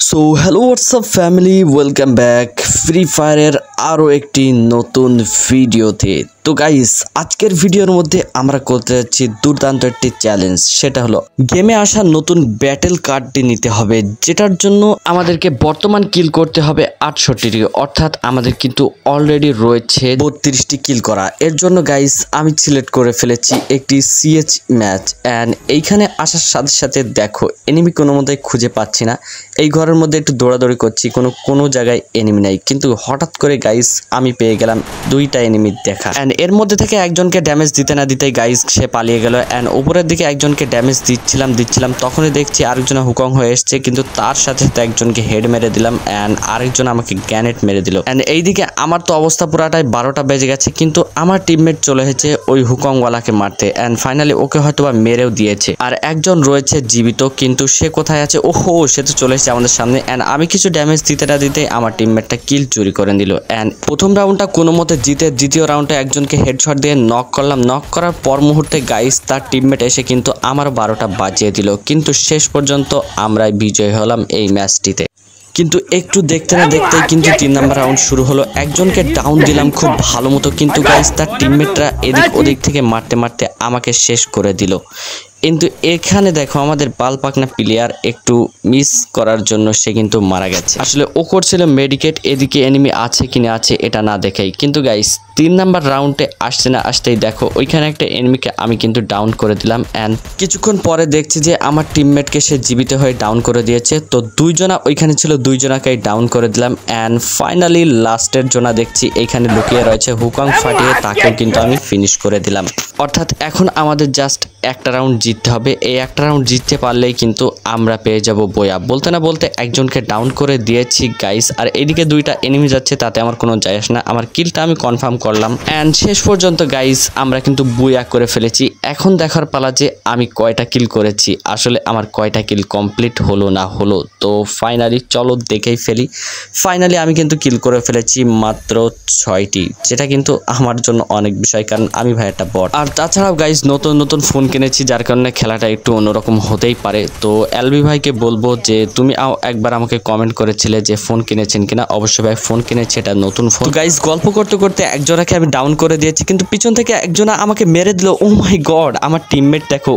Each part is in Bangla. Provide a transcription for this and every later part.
So hello WhatsApp family, welcome back free ফায়ারের আরও একটি নতুন ভিডিওতে। তো গাইস, আজকের ভিডিওর মধ্যে আমরা করতে যাচ্ছি দুর্দান্ত একটি চ্যালেঞ্জ। সেটা হলো গেমে আসা নতুন ব্যাটেল কার্ডটি নিতে হবে, যেটার জন্য আমাদেরকে বর্তমান কিল করতে হবে 68টি, অর্থাৎ আমাদের কিন্তু অলরেডি রয়েছে 32টি কিল করা। এর জন্য গাইস আমি সিলেক্ট করে ফেলেছি একটি সিএচ ম্যাচ। অ্যান্ড এইখানে আসার সাথে সাথে দেখো এনিমি কোনো মতে খুঁজে পাচ্ছি না। এই ঘরের মধ্যে একটু দৌড়াদৌড়ি করছি, কোনো জায়গায় এনিমি নাই, কিন্তু হঠাৎ করে গাইস আমি পেয়ে গেলাম দুইটা এনিমি দেখা। অ্যান্ড এর মধ্যে থেকে একজনকে ড্যামেজ দিতে না দিতেই গাইস সে পালিয়ে গেল। অ্যান্ড উপরের দিকে একজনকে ড্যামেজ দিচ্ছিলাম তখনই দেখছি আরেকজন হুকং হয়ে এসছে, কিন্তু তার সাথে সাথে একজনকে হেড মেরে দিলাম। অ্যান্ড আরেকজন আমাকে গ্যানেট মেরে দিল। অ্যান্ড এইদিকে আমার তো অবস্থা পুরাটাই 12টা বেজে গেছে, কিন্তু আমার টিমমেট চলে এসেছে ওই হুকংওয়ালাকে মারতে। অ্যান্ড ফাইনালি ওকে হয়তো বা মেরেও দিয়েছে। আর একজন রয়েছে জীবিত, কিন্তু সে কোথায় আছে? ওহো, সে তো চলে এসেছে আমাদের সামনে। অ্যান্ড আমি কিছু ড্যামেজ দিতে না দিতে আমার টিমমেটটা কিল চুরি করে দিল। অ্যান্ড প্রথম রাউন্ডটা কোনো মতে জিতে দ্বিতীয় রাউন্ডে একজনকে হেডশট দিয়ে নক করলাম। নক করার পর মুহূর্তে গাইস তার টিমমেট এসে কিন্তু আমার 12টা বাজিয়ে দিল, কিন্তু শেষ পর্যন্ত আমরাই বিজয় হলাম এই ম্যাচটিতে। কিন্তু একটু দেখতে না দেখতেই কিন্তু 3 নম্বর রাউন্ড শুরু হলো। একজনকে ডাউন দিলাম খুব ভালো মতো, কিন্তু গাইস তার টিমমেটরা এদিক ওদিক থেকে মারতে মারতে আমাকে শেষ করে দিল। কিন্তু এখানে দেখো আমাদের পালপাকনা প্লেয়ার একটু মিস করার জন্য সে কিন্তু মারা গেছে। আসলে ও করছিল মেডিকেট, এদিকে এনিমি আছে কিনা আছে এটা না দেখেই। কিন্তু গাইস 3 নাম্বার রাউন্ডে আসতে না আসতেই দেখো ওইখানে একটা এনিমিকে আমি কিন্তু ডাউন করে দিলাম। অ্যান্ড কিছুক্ষণ পরে দেখছি যে আমার টিমমেটকে সে জীবিত হয়ে ডাউন করে দিয়েছে। তো দুইজনা ওইখানে ছিল, দুইজনাকেই ডাউন করে দিলাম। অ্যান্ড ফাইনালি লাস্টের জনা দেখছি এইখানে লুকিয়ে রয়েছে, হুকং ফাটিয়ে তাকেও কিন্তু আমি ফিনিশ করে দিলাম। অর্থাৎ এখন আমাদের জাস্ট একটা রাউন্ড জিততে হবে। এই একটা রাউন্ড জিততে পারলেই কিন্তু আমরা পেয়ে যাব বয়া। বলতে না বলতে একজনকে ডাউন করে দিয়েছি গাইস। আর এদিকে দুইটা এনিমি যাচ্ছে, তাতে আমার কোনো যায় আসে না। আমার কিলটা আমি কনফার্ম করলাম। অ্যান্ড শেষ পর্যন্ত গাইস আমরা কিন্তু বয়া করে ফেলেছি। এখন দেখার পালা যে আমি কয়টা কিল করেছি, আসলে আমার কয়টা কিল কমপ্লিট হলো না হলো। তো ফাইনালি চলো দেখেই ফেলি। ফাইনালি আমি কিন্তু কিল করে ফেলেছি মাত্র 6টি, যেটা কিন্তু আমার জন্য অনেক বিষয়, কারণ আমি ভাই একটা বট। আর তাছাড়াও গাইস নতুন ফোন কিনেছি, যার কারণে খেলাটা একটু অন্যরকম হতেই পারে। তো এলবি ভাইকে বলবো যে তুমি একবার আমাকে কমেন্ট করেছিলে যে ফোন কিনেছেন কিনা। অবশ্যই ভাই ফোন কিনেছি, এটা নতুন ফোন। তো গাইস গল্প করতে করতে একজনাকে আমি ডাউন করে দিয়েছি, কিন্তু পিছন থেকে একজনা আমাকে মেরে দিল। ও মাই গড, আমার টিমমেট দেখো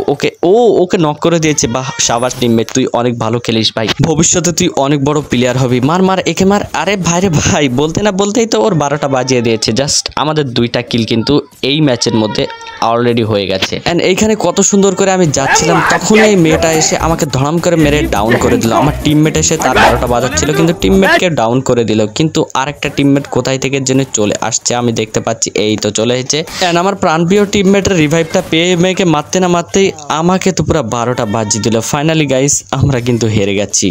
ওকে নক করে দিয়েছে। বাহ, সাবাস টিমমেট, তুই অনেক ভালো খেলিস ভাই, ভবিষ্যতে তুই অনেক বড় প্লেয়ার হবি। মার একে মার। আরে ভাইরে ভাই, বলতে না বলতেই তো ওর 12টা বাজিয়ে দিয়েছে। জাস্ট আমাদের 2টা কিল কিন্তু এই ম্যাচের মধ্যে অলরেডি হয়ে গেছে। এন্ড এইখানে কত সুন্দর করে আমি যাচ্ছিলাম, তখন এই মেয়েটা এসে আমাকে ধরাম করে মেরে ডাউন করে দিল। আমার টিমমেট এসে তার 12টা বাজাচ্ছিল, কিন্তু টিমমেটকে ডাউন করে দিল। কিন্তু আরেকটা টিমমেট কোথায় থেকে যেন চলে আসছে, আমি দেখতে পাচ্ছি এই তো চলে এসেছে। এন্ড আমার প্রাণপ্রিয় টিমমেটের রিভাইভটা পেয়ে মেয়েকে মারতে না মারতেই আমাকে তো পুরো 12টা বাজিয়ে দিল। ফাইনালি গাইস আমরা কিন্তু হেরে গেছি,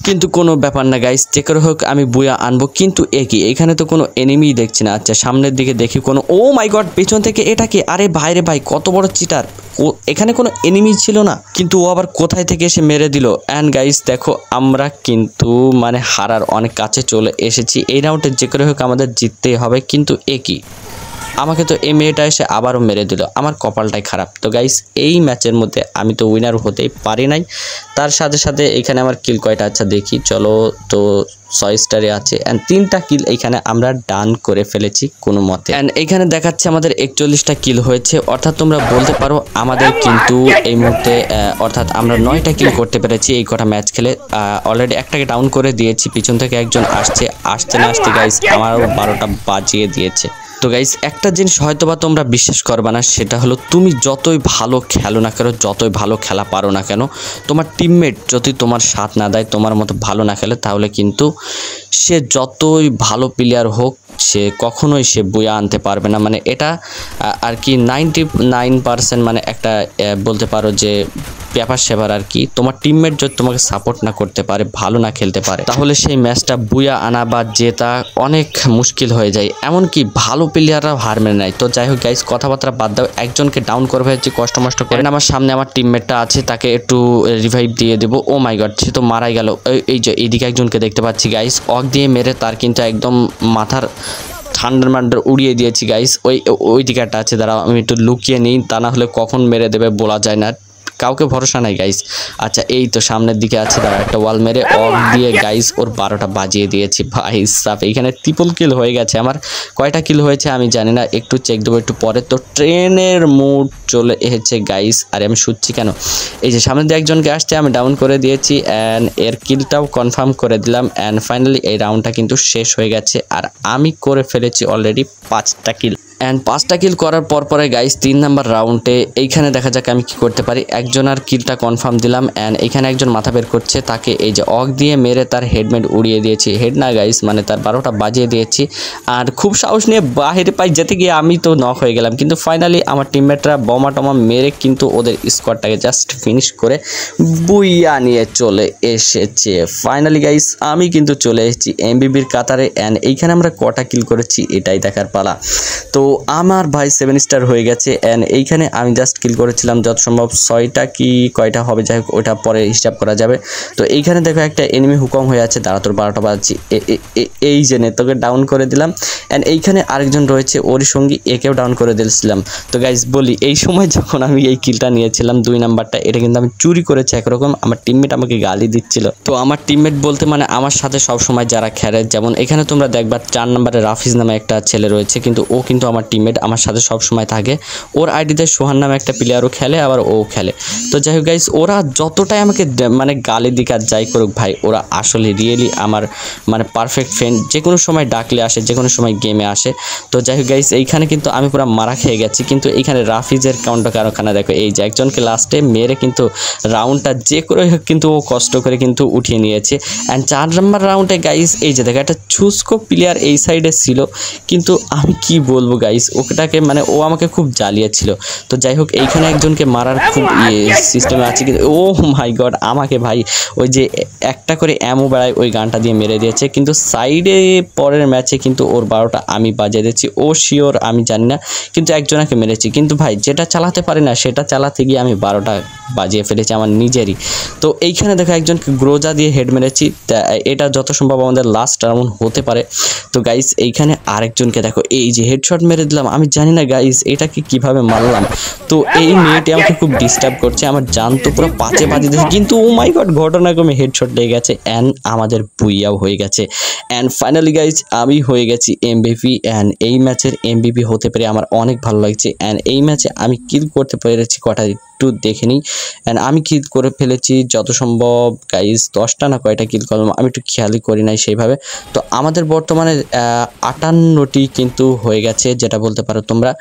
কিন্তু কোনো ব্যাপার না গাইস, যে করে হোক আমি বুয়া আনবো। কিন্তু এইখানে তো কোনো এনিমি দেখছি না। আচ্ছা সামনের দিকে দেখি কোনো, ও মাই গড, পেছন থেকে এটা কি? আরে ভাইরে ভাই, কত বড় চিটার! এখানে কোনো এনিমি ছিল না, কিন্তু ও আবার কোথায় থেকে এসে মেরে দিল। অ্যান্ড গাইস দেখো আমরা কিন্তু মানে হারার অনেক কাছে চলে এসেছি। এই রাউন্ডে যে করে হোক আমাদের জিততেই হবে। কিন্তু আমাকে তো এই মেয়েটা এসে আবারও মেরে দিল। আমার কপালটাই খারাপ। তো গাইস এই ম্যাচের মধ্যে আমি তো উইনার হতেই পারি নাই। তার সাথে সাথে এখানে আমার কিল কয়টা, আচ্ছা দেখি চলো। তো 6 স্টারে আছে। অ্যান্ড 3টা কিল এইখানে আমরা ডান করে ফেলেছি কোনো মতে। অ্যান্ড এইখানে দেখাচ্ছে আমাদের 41টা কিল হয়েছে। অর্থাৎ তোমরা বলতে পারো আমাদের কিন্তু এই মুহূর্তে অর্থাৎ আমরা 9টা কিল করতে পেরেছি এই কটা ম্যাচ খেলে। অলরেডি একটাকে ডাউন করে দিয়েছি, পিছন থেকে একজন আসতে না আসতে গাইস আমারও 12টা বাজিয়ে দিয়েছে। তো গাইস একটা জিনিস হয়তো বা তোমরা বিশ্বাস করবে না, সেটা হলো তুমি যতই ভালো খেলো না কেন, যতই ভালো খেলা পারো না কেন, তোমার টিমমেট যদি তোমার সাথ না দেয়, তোমার মতো ভালো না খেলে, তাহলে কিন্তু সে যতই ভালো প্লেয়ার হোক সে কখনোই সে বইয়া আনতে পারবে না। মানে এটা আর কি 99% মানে একটা বলতে পারো যে ব্যাপার সেবার আর কি। তোমার টিমমেট যদি তোমাকে সাপোর্ট না করতে পারে, ভালো না খেলতে পারে, তাহলে সেই ম্যাচটা বুয়া আনা বা জেতা অনেক মুশকিল হয়ে যায়। এমনকি ভালো প্লেয়াররাও হার মেনে নেয়। তো যাই হোক গাইস কথাবার্তা বাদ দাও, একজনকে ডাউন করে ফেলেছি কষ্ট করে। আমার সামনে আমার টিমমেটটা আছে, তাকে একটু রিভাইভ দিয়ে দেবো। ও মাই গড, সে তো মারাই গেল। এই যে এইদিকে একজনকে দেখতে পাচ্ছি গাইস, অক দিয়ে মেরে তার কিন্তু একদম মাথার থান্ডার উড়িয়ে দিয়েছি গাইস। ওই দিকে একটা আছে, দাঁড়াও আমি একটু লুকিয়ে নিই, তা না হলে কখন মেরে দেবে বলা যায় না। কাউকে ভরসা নাই গাইস। আচ্ছা এই তো সামনের দিকে আছে, তারা একটা ওয়াল মেরে অফ দিয়ে গাইস ওর 12টা বাজিয়ে দিয়েছি ভাই সাফ। এইখানে ট্রিপল কিল হয়ে গেছে। আমার কয়টা কিল হয়েছে আমি জানি না, একটু চেক দেবো একটু পরে। তো ট্রেনের মুড চলে এসেছে গাইস। আরে আমি শুচ্ছি কেন? এই যে সামনে দিয়ে একজনকে আসছে, আমি ডাউন করে দিয়েছি অ্যান্ড এর কিলটাও কনফার্ম করে দিলাম। অ্যান্ড ফাইনালি এই রাউন্ডটা কিন্তু শেষ হয়ে গেছে আর আমি করে ফেলেছি অলরেডি 5টা কিল। অ্যান্ড 5টা কিল করার পরে গাইস 3 নাম্বার রাউন্ডে এইখানে দেখা যাক আমি কি করতে পারি। একজন আর কিলটা কনফার্ম দিলাম অ্যান্ড এখানে একজন মাথা বের করছে, তাকে এই যে অক দিয়ে মেরে তার হেডমেট উড়িয়ে দিয়েছি। হেড না গাইস, মানে তার 12টা বাজিয়ে দিয়েছি। আর খুব সাহস নিয়ে বাহিরে পাই যেতে গিয়ে আমি তো নক হয়ে গেলাম, কিন্তু ফাইনালি আমার টিমমেটরা বোমা টমা মেরে কিন্তু ওদের স্কোয়াডটাকে জাস্ট ফিনিশ করে বুইয়া নিয়ে চলে এসেছে। ফাইনালি গাইস আমি কিন্তু চলে এসেছি এমবিবির কাতারে। অ্যান্ড এইখানে আমরা কটা কিল করেছি এটাই দেখার পালা। তো আমার ভাই 7 স্টার হয়ে গেছে। অ্যান্ড এইখানে আমি জাস্ট কিল করেছিলাম যত সম্ভব 6টা কি কয়টা হবে যাই হোক ওটা পরে হিসাব করা যাবে। তো এইখানে দেখো একটা এনিমি হুকম হয়ে আছে, দাঁড়া তোর 12টা বাজছি, এই যে তোকে ডাউন করে দিলাম। অ্যান্ড এইখানে আরেকজন রয়েছে ওরই সঙ্গী, একেও ডাউন করে দিয়েছিলাম। তো গাইস বলি এই সময় যখন আমি এই কিলটা নিয়েছিলাম 2 নাম্বারটা, এটা কিন্তু আমি চুরি করেছি একরকম। আমার টিমমেট আমাকে গালি দিচ্ছিল। তো আমার টিমমেট বলতে মানে আমার সাথে সব সময় যারা খেলে, যেমন এখানে তোমরা দেখবা 4 নম্বরে রাফিজ নামে একটা ছেলে রয়েছে, কিন্তু ও কিন্তু আমার টিমমেট, আমার সাথে সব সময় থাকে। ওর আইডিতে সোহান নামে একটা প্লেয়ারও খেলে, আবার ও খেলে। তো যাই হোক গাইস ওরা যতটাই আমাকে মানে গালি দিক আর যাই করুক ভাই, ওরা আসলে রিয়েলি আমার মানে পারফেক্ট ফ্রেন্ড। যে কোনো সময় ডাকলে আসে, যে কোনো সময় গেমে আসে। তো যাই হোক গাইস এইখানে কিন্তু আমি পুরো মারা খেয়ে গেছি, কিন্তু এইখানে রাফিজের কাউন্টার কারখানা দেখো, এই যে একজনকে লাস্টে মেরে কিন্তু রাউন্ডটা যে করে হোক কিন্তু ও কষ্ট করে কিন্তু উঠিয়ে নিয়েছে। অ্যান্ড 4 নম্বর রাউন্ডে গাইস এই যে দেখো একটা চুস্কো প্লেয়ার এই সাইডে ছিল, কিন্তু আমি কি বলবো গাইস ওটাকে মানে ও আমাকে খুব জ্বালিয়েছিল। তো যাই হোক এইখানে একজনকে মারার খুব সিস্টেমে আছে, কিন্তু ও মাই গড আমাকে ভাই ওই যে একটা করে অ্যামো বেড়ায় ওই গানটা দিয়ে মেরে দিয়েছে। কিন্তু সাইডে পরের ম্যাচে কিন্তু ওর 12টা আমি বাজিয়ে দিয়েছি। ও শিওর আমি জানি না, কিন্তু একজনকে মেরেছি। কিন্তু ভাই যেটা চালাতে পারি না সেটা চালাতে গিয়ে আমি 12টা বাজিয়ে ফেলেছি আমার নিজেরই। তো এইখানে দেখো একজনকে গ্রোজা দিয়ে হেড মেরেছি, এটা যত সম্ভব আমাদের লাস্ট রাউন্ড হতে পারে। তো গাইস এইখানে আরেকজনকে দেখো এই যে হেডশট মেরে দিলাম। আমি জানি না গাইস এটাকে কিভাবে মারলাম। তো এই মেয়েটি আমাকে খুব ডিস্টার্ব করছে, আমার জান তো পুরো পাঁচে বাজিয়ে দিয়েছে, কিন্তু ও মাই গড ঘটনাক্রমে হেডশট লেগে গেছে অ্যান্ড আমাদের বুইয়াও হয়ে গেছে। অ্যান্ড ফাইনালি গাইজ আমি হয়ে গেছি এমভিপি। অ্যান্ড এই ম্যাচের এমভিপি হতে পেরে আমার অনেক ভালো লাগছে। অ্যান্ড এই ম্যাচে আমি কিল করতে পেরেছি কটা একটু দেখে নিই। অ্যান্ড আমি কিল করে ফেলেছি যত সম্ভব গাইজ 10টা না কয়টা কিল করলাম আমি একটু খেয়ালই করি নাই সেইভাবে। তো আমাদের বর্তমানে 58টি কিন্তু হয়ে গেছে, যেটা বলতে পারো তোমরা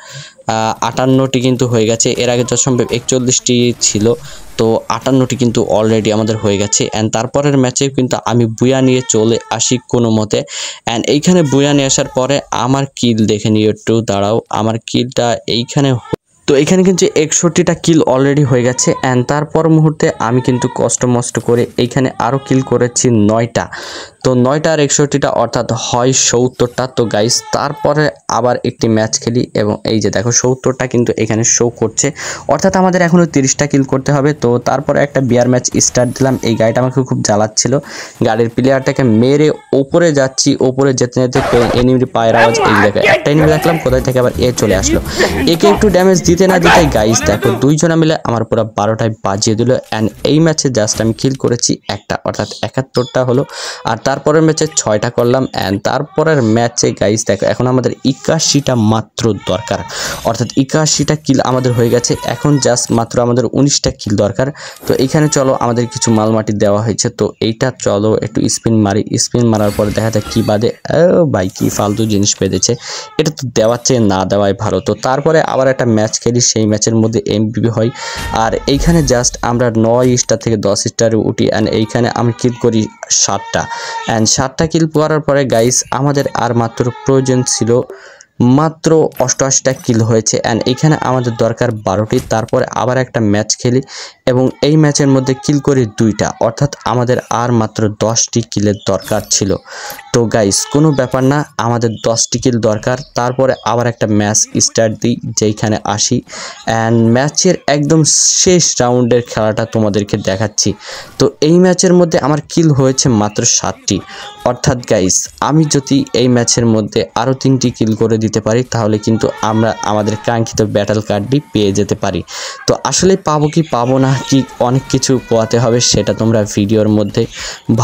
58টি কিন্তু হয়ে গেছে। এর আগে যত সম্ভব 41টি ছিল, তো 58টি কিন্তু অলরেডি আমাদের হয়ে গেছে। অ্যান্ড তারপরের ম্যাচে কিন্তু আমি বুয়া নিয়ে চলে আসি কোনো মতে। অ্যান্ড এইখানে বুয়া নিয়ে আসার পরে আমার কিল দেখে নিয়ে একটু দাঁড়াও, আমার কিলটা এইখানে। তো এখানে কিন্তু 61টা কিল অলরেডি হয়ে গেছে। অ্যান্ড তারপর মুহূর্তে আমি কিন্তু কষ্ট মষ্ট করে এইখানে আরও কিল করেছি 9টা। তো 9টা আর 61টা অর্থাৎ হয় 70টা। তো গাইস তারপরে আবার একটি ম্যাচ খেলি এবং এই যে দেখো 70টা কিন্তু এখানে শো করছে, অর্থাৎ আমাদের এখনও 30টা কিল করতে হবে। তো তারপরে একটা বিয়ার ম্যাচ স্টার্ট দিলাম। এই গাড়িটা আমাকে খুব জ্বালাচ্ছিল, গাড়ির প্লেয়ারটাকে মেরে ওপরে যাচ্ছি, ওপরে যেতে যেতে এনিমির পায়ের আওয়াজ। এই দেখো একটা এনিমি দেখলাম কোথায় থেকে আবার এ চলে আসলো, একে একটু ড্যামেজ দিতে না দিতে গাইস দেখো দুইজনা মিলে আমার পুরো 12টায় বাজিয়ে দিল। অ্যান্ড এই ম্যাচে জাস্ট আমি কিল করেছি একটা, অর্থাৎ 71টা হলো। আর তারপরের ম্যাচে 6টা করলাম। অ্যান্ড তারপরের ম্যাচে গাইস দেখো এখন আমাদের 81টা মাত্র দরকার, অর্থাৎ 81টা কিল আমাদের হয়ে গেছে। এখন জাস্ট মাত্র আমাদের 19টা কিল দরকার। তো এইখানে চলো আমাদের কিছু মালমাটি দেওয়া হয়েছে, তো এইটা চলো একটু স্পিন মারি। স্পিন মারার পরে দেখা যায় কি বাদে, ভাই কি ফালতু জিনিস বেঁধেছে, এটা তো দেওয়ার চেয়ে না দেওয়াই ভালো। তো তারপরে আবার একটা ম্যাচ খেলি, সেই ম্যাচের মধ্যে এমভিপি হয়। আর এইখানে জাস্ট আমরা 9 স্টার থেকে 10 স্টারে উঠি। অ্যান্ড এইখানে আমি কিল করি 7টা। অ্যান্ড 7টা কিল করার পরে গাইস আমাদের আর মাত্র প্রয়োজন ছিল মাত্র 88টা কিল হয়েছে। অ্যান্ড এখানে আমাদের দরকার 12টি। তারপরে আবার একটা ম্যাচ খেলি এবং এই ম্যাচের মধ্যে কিল করি 2টা, অর্থাৎ আমাদের আর মাত্র 10টি কিলের দরকার ছিল। তো গাইস কোনো ব্যাপার না, আমাদের 10টি কিল দরকার। তারপরে আবার একটা ম্যাচ স্টার্ট দিই, যেইখানে আসি। অ্যান্ড ম্যাচের একদম শেষ রাউন্ডের খেলাটা তোমাদেরকে দেখাচ্ছি। তো এই ম্যাচের মধ্যে আমার কিল হয়েছে মাত্র 7টি, অর্থাৎ গাইস আমি যদি এই ম্যাচের মধ্যে আরও 3টি কিল করে দিতে পারি তাহলে কিন্তু আমরা আমাদের কাঙ্ক্ষিত ব্যাটল কার্ডটি পেয়ে যেতে পারি। তো আসলে পাবো কি পাবো না নাকি অনেক কিছু পোয়াতে হবে সেটা তোমরা ভিডিওর মধ্যে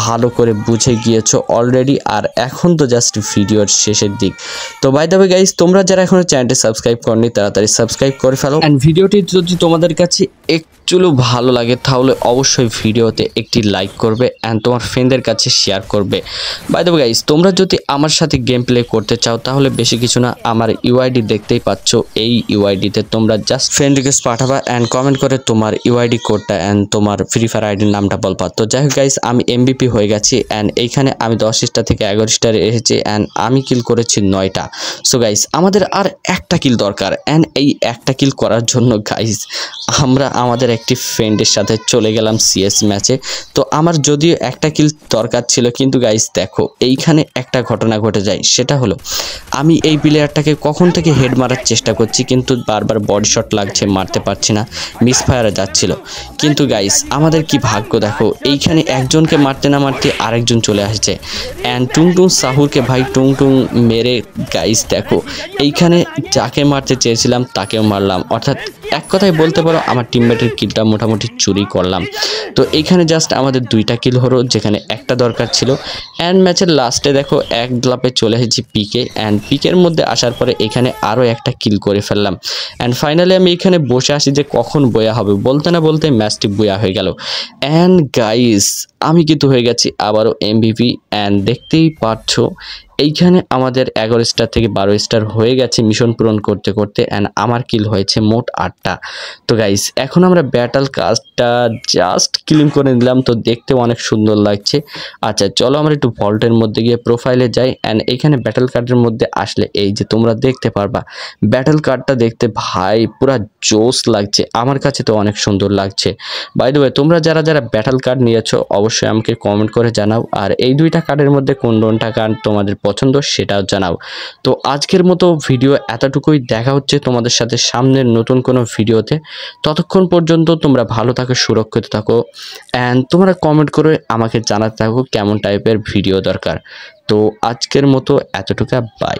ভালো করে বুঝে গিয়েছো অলরেডি। আর এখন তো জাস্ট ভিডিওর শেষের দিক। তো বাই দ্য ওয়ে গাইস, তোমরা যারা এখনো চ্যানেলটি সাবস্ক্রাইব করনি তাড়াতাড়ি সাবস্ক্রাইব করে ফেলো। অ্যান্ড ভিডিওটি যদি তোমাদের কাছে একটু ভালো লাগে তাহলে অবশ্যই ভিডিওতে একটি লাইক করবে অ্যান্ড তোমার ফ্রেন্ডদের কাছে শেয়ার করবে। বাই দ্য ওয়ে গাইস, তোমরা যদি আমার সাথে গেম প্লে করতে চাও তাহলে বেশি কিছু না, আমার ইউআইডি দেখতেই পাচ্ছ। এই ইউআইডিতে তোমরা জাস্ট ফ্রেন্ড রিকোয়েস্ট পাঠাবা অ্যান্ড কমেন্ট করে তোমার ইউআইডি কোডটা অ্যান্ড তোমার ফ্রি ফায়ার আইডির নামটা বলবা। তো যাই হোক গাইস, আমি এমবিপি হয়ে গেছি অ্যান্ড এইখানে আমি 10 স্টার থেকে 11 স্টার এসেছি অ্যান্ড আমি কিল করেছি 9টা। সো গাইস, আমাদের আর একটা কিল দরকার অ্যান্ড এই একটা কিল করার জন্য গাইস আমরা আমাদের একটি ফ্রেন্ডের সাথে চলে গেলাম সিএস ম্যাচে। তো আমার যদিও একটা কিল দরকার ছিল, কিন্তু গাইস দেখো এইখানে একটা ঘটনা ঘটে যায়। সেটা হলো আমি এই প্লেয়ারটাকে কখন থেকে হেড মারার চেষ্টা করছি, কিন্তু বারবার বডি শট লাগছে, মারতে পারছি না, মিস ফায়ারে যাচ্ছিল। কিন্তু গাইস আমাদের কি ভাগ্য দেখো, এইখানে একজনকে মারতে না মারতে আরেকজন চলে আসছে অ্যান্ড টুংটুং সাহুরকে ভাই টুংটুং মেরে গাইস দেখো এইখানে যাকে মারতে চেয়েছিলাম তাকেও মারলাম। অর্থাৎ এক কথায় বলতে পারো আমার টিমমেটের কিলটা মোটামুটি চুরি করলাম। তো এইখানে জাস্ট আমাদের 2টা কিল হলো, যেখানে একটা দরকার ছিল। অ্যান্ড ম্যাচের লাস্টে দেখো এক লাপে চলে এসেছি পিকে অ্যান্ড পিকের মধ্যে আসার পরে এখানে আরও একটা কিল করে ফেললাম। অ্যান্ড ফাইনালি আমি এখানে বসে আসি যে কখন বয়া হবে, বলতে না বলতে ম্যাচটি বয়া হয়ে গেল। অ্যান্ড গাইস আমি কিন্তু হয়ে গেছি আবারও এমভিপি অ্যান্ড দেখতেই পাচ্ছ এইখানে আমাদের 11 স্টার থেকে 12 স্টার হয়ে গেছে মিশন পূরণ করতে করতে অ্যান্ড আমার কিল হয়েছে মোট 8টা। তো গাইস এখন আমরা ব্যাটল কার্ডটা জাস্ট ক্লেম করে নিলাম, তো দেখতে অনেক সুন্দর লাগছে। আচ্ছা চলো আমরা একটু ভল্টের মধ্যে গিয়ে প্রোফাইলে যাই অ্যান্ড এইখানে ব্যাটল কার্ডের মধ্যে আসলে এই যে তোমরা দেখতে পারবা ব্যাটল কার্ডটা দেখতে ভাই পুরা জোস লাগছে, আমার কাছে তো অনেক সুন্দর লাগছে। বাই দ্য ওয়ে তোমরা যারা যারা ব্যাটল কার্ড নিয়েছো অবশ্যই আমাকে কমেন্ট করে জানাও, আর এই 2টা কার্ডের মধ্যে কোনটা কার্ড তোমাদের পছন্দ সেটাও জানাও। তো আজকের মতো ভিডিও এতটুকুই, দেখা হচ্ছে তোমাদের সাথে সামনের নতুন কোনো ভিডিওতে। ততক্ষণ পর্যন্ত তোমরা ভালো থাকো, সুরক্ষিত থাকো অ্যান্ড তোমরা কমেন্ট করে আমাকে জানাতে থাকো কেমন টাইপের ভিডিও দরকার। তো আজকের মতো এতটুকু, বাই।